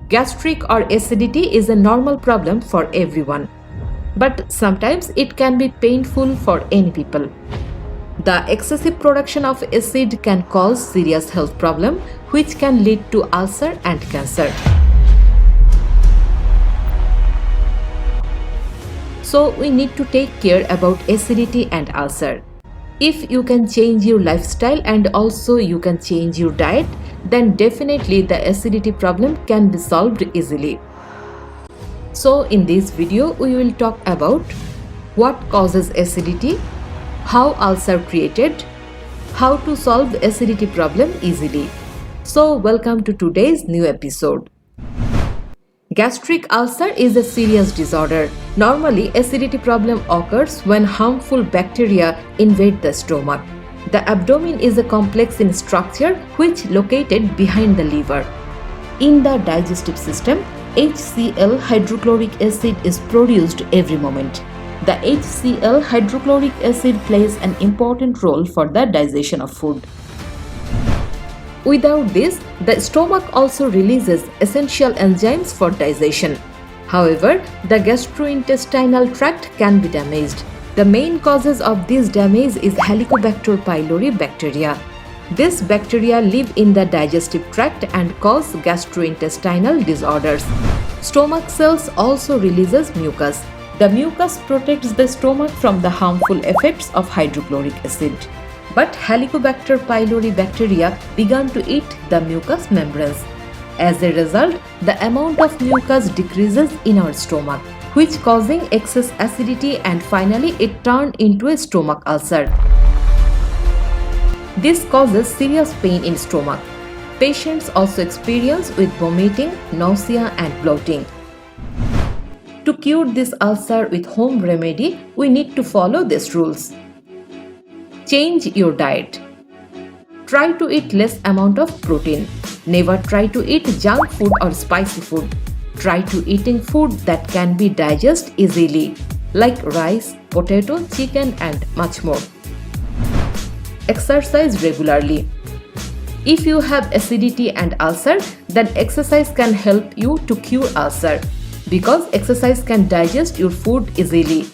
Gastric or acidity is a normal problem for everyone, but sometimes it can be painful for any people. The excessive production of acid can cause serious health problem which can lead to ulcer and cancer. So we need to take care about acidity and ulcer. If you can change your lifestyle and also you can change your diet, then definitely the acidity problem can be solved easily. So in this video we will talk about what causes acidity, how ulcer created, how to solve the acidity problem easily. So welcome to today's new episode. Gastric ulcer is a serious disorder. Normally, acidity problem occurs when harmful bacteria invade the stomach. The abdomen is a complex in structure which located behind the liver. In the digestive system, HCl hydrochloric acid is produced every moment. The HCl hydrochloric acid plays an important role for the digestion of food. Without this, the stomach also releases essential enzymes for digestion. However, the gastrointestinal tract can be damaged. The main causes of this damage is Helicobacter pylori bacteria. This bacteria live in the digestive tract and cause gastrointestinal disorders. Stomach cells also releases mucus. The mucus protects the stomach from the harmful effects of hydrochloric acid. But Helicobacter pylori bacteria began to eat the mucous membranes. As a result, the amount of mucus decreases in our stomach, which causing excess acidity, and finally it turned into a stomach ulcer. This causes serious pain in stomach. Patients also experience with vomiting, nausea and bloating. To cure this ulcer with home remedy, we need to follow these rules. Change your diet. Try to eat less amount of protein. Never try to eat junk food or spicy food. Try to eating food that can be digested easily, like rice, potato, chicken and much more. Exercise regularly. If you have acidity and ulcer, then exercise can help you to cure ulcer, because exercise can digest your food easily.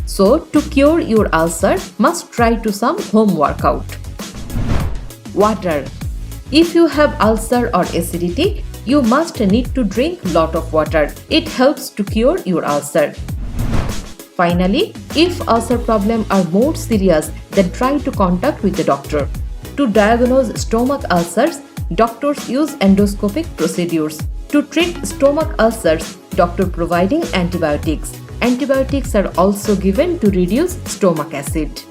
So, to cure your ulcer, must try to some home workout. Water. If you have ulcer or acidity, you must need to drink lot of water. It helps to cure your ulcer. Finally, if ulcer problem are more serious, then try to contact with the doctor. To diagnose stomach ulcers, doctors use endoscopic procedures. To treat stomach ulcers, doctor providing antibiotics. Antibiotics are also given to reduce stomach acid.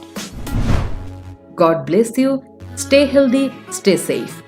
God bless you. Stay healthy, stay safe.